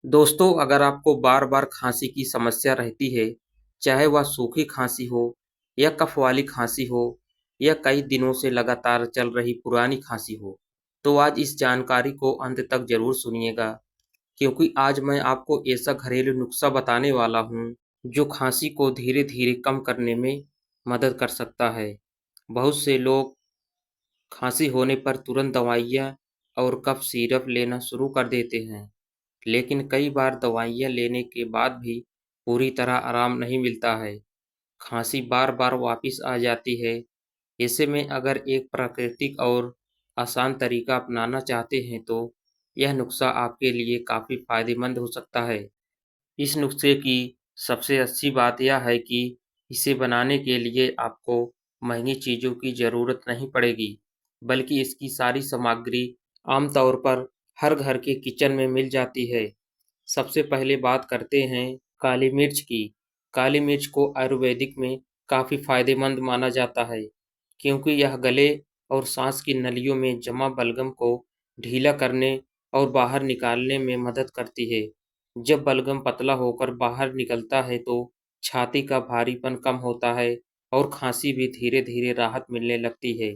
दोस्तों, अगर आपको बार-बार खाँसी की समस्या रहती है, चाहे वह सूखी खाँसी हो या कफ वाली खाँसी हो या कई दिनों से लगातार चल रही पुरानी खाँसी हो, तो आज इस जानकारी को अंत तक ज़रूर सुनिएगा, क्योंकि आज मैं आपको ऐसा घरेलू नुस्खा बताने वाला हूँ, जो खाँसी को धीरे-धीरे कम करने में मदद कर सकता है। बहुत से लोग खाँसी होने पर तुरंत दवाइयाँ और कफ सिरप लेना शुरू कर देते हैं, लेकिन कई बार दवाइयाँ लेने के बाद भी पूरी तरह आराम नहीं मिलता है। खांसी बार-बार वापस आ जाती है। ऐसे में अगर एक प्राकृतिक और आसान तरीका अपनाना चाहते हैं तो यह नुस्खा आपके लिए काफ़ी फायदेमंद हो सकता है। इस नुस्खे की सबसे अच्छी बात यह है कि इसे बनाने के लिए आपको महंगी चीज़ों की ज़रूरत नहीं पड़ेगी, बल्कि इसकी सारी सामग्री आमतौर पर हर घर के किचन में मिल जाती है। सबसे पहले बात करते हैं काली मिर्च की। काली मिर्च को आयुर्वेदिक में काफ़ी फायदेमंद माना जाता है, क्योंकि यह गले और सांस की नलियों में जमा बलगम को ढीला करने और बाहर निकालने में मदद करती है। जब बलगम पतला होकर बाहर निकलता है तो छाती का भारीपन कम होता है और खांसी भी धीरे-धीरे राहत मिलने लगती है।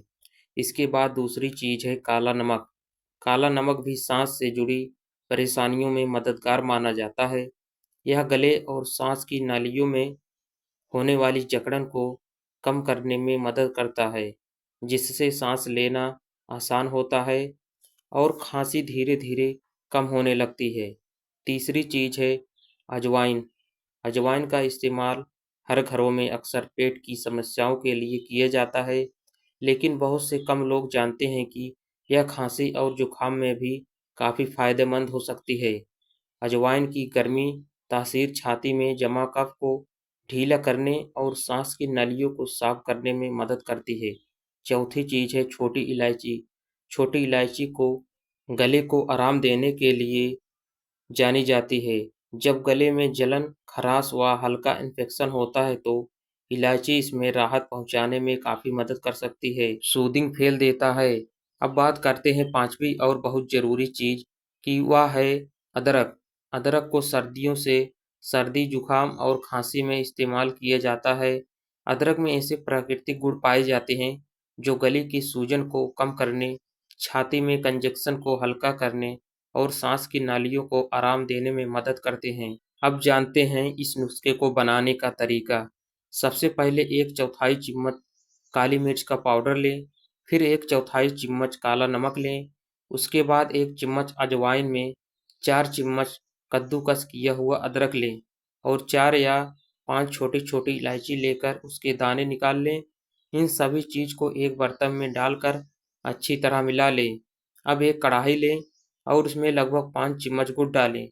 इसके बाद दूसरी चीज़ है काला नमक। काला नमक भी सांस से जुड़ी परेशानियों में मददगार माना जाता है। यह गले और सांस की नालियों में होने वाली जकड़न को कम करने में मदद करता है, जिससे सांस लेना आसान होता है और खांसी धीरे-धीरे कम होने लगती है। तीसरी चीज़ है अजवाइन। अजवाइन का इस्तेमाल हर घरों में अक्सर पेट की समस्याओं के लिए किया जाता है, लेकिन बहुत से कम लोग जानते हैं कि यह खांसी और जुकाम में भी काफ़ी फायदेमंद हो सकती है। अजवाइन की गर्मी तासीर छाती में जमा कफ को ढीला करने और सांस की नलियों को साफ करने में मदद करती है। चौथी चीज़ है छोटी इलायची। छोटी इलायची को गले को आराम देने के लिए जानी जाती है। जब गले में जलन, खराश व हल्का इन्फेक्शन होता है तो इलायची इसमें राहत पहुंचाने में काफ़ी मदद कर सकती है, सूदिंग फैल देता है। अब बात करते हैं पांचवी और बहुत ज़रूरी चीज़ कि वह है अदरक। अदरक को सर्दियों से सर्दी, जुकाम और खांसी में इस्तेमाल किया जाता है। अदरक में ऐसे प्राकृतिक गुण पाए जाते हैं जो गले की सूजन को कम करने, छाती में कंजक्शन को हल्का करने और सांस की नालियों को आराम देने में मदद करते हैं। अब जानते हैं इस नुस्खे को बनाने का तरीका। सबसे पहले 1/4 चम्मच काली मिर्च का पाउडर लें, फिर 1/4 चम्मच काला नमक लें, उसके बाद 1 चम्मच अजवाइन में 4 चम्मच कद्दूकस किया हुआ अदरक लें और 4 या 5 छोटी-छोटी इलायची लेकर उसके दाने निकाल लें। इन सभी चीज़ को एक बर्तन में डालकर अच्छी तरह मिला लें। अब एक कढ़ाई लें और उसमें लगभग 5 चम्मच गुड़ डालें।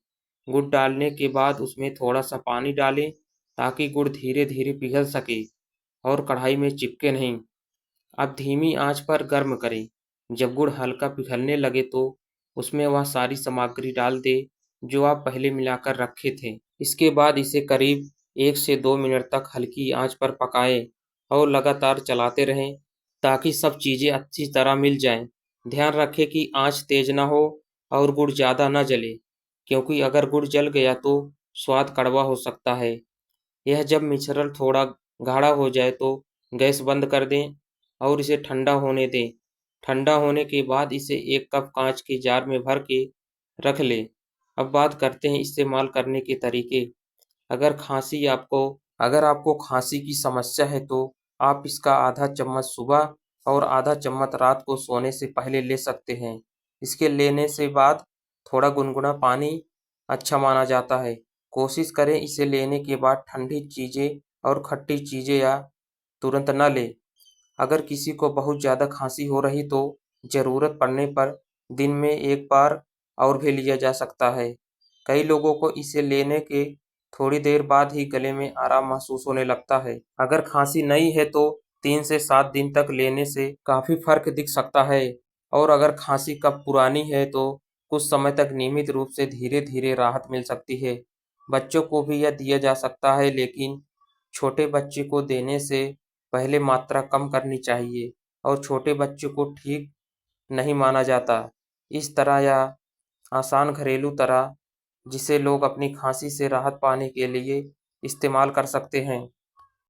गुड़ डालने के बाद उसमें थोड़ा-सा पानी डालें ताकि गुड़ धीरे-धीरे पिघल सके और कढ़ाई में चिपके नहीं। अब धीमी आंच पर गर्म करें। जब गुड़ हल्का पिघलने लगे तो उसमें वह सारी सामग्री डाल दें जो आप पहले मिलाकर रखे थे। इसके बाद इसे करीब 1 से 2 मिनट तक हल्की आंच पर पकाएं और लगातार चलाते रहें ताकि सब चीज़ें अच्छी तरह मिल जाएं। ध्यान रखें कि आंच तेज ना हो और गुड़ ज़्यादा ना जले, क्योंकि अगर गुड़ जल गया तो स्वाद कड़वा हो सकता है। यह जब मिश्रण थोड़ा गाढ़ा हो जाए तो गैस बंद कर दें और इसे ठंडा होने दें। ठंडा होने के बाद इसे 1 कप कांच के जार में भर के रख लें। अब बात करते हैं इस्तेमाल करने के तरीके। अगर खांसी आपको अगर आपको खांसी की समस्या है तो आप इसका आधा चम्मच सुबह और आधा चम्मच रात को सोने से पहले ले सकते हैं। इसके लेने से बाद थोड़ा गुनगुना पानी अच्छा माना जाता है। कोशिश करें इसे लेने के बाद ठंडी चीज़ें और खट्टी चीज़ें या तुरंत न लें। अगर किसी को बहुत ज़्यादा खांसी हो रही तो ज़रूरत पड़ने पर दिन में 1 बार और भी लिया जा सकता है। कई लोगों को इसे लेने के थोड़ी देर बाद ही गले में आराम महसूस होने लगता है। अगर खांसी नहीं है तो 3 से 7 दिन तक लेने से काफ़ी फर्क दिख सकता है और अगर खांसी कब पुरानी है तो कुछ समय तक नियमित रूप से धीरे-धीरे राहत मिल सकती है। बच्चों को भी यह दिया जा सकता है, लेकिन छोटे बच्चे को देने से पहले मात्रा कम करनी चाहिए और छोटे बच्चों को ठीक नहीं माना जाता। इस तरह यह आसान घरेलू तरह जिसे लोग अपनी खांसी से राहत पाने के लिए इस्तेमाल कर सकते हैं।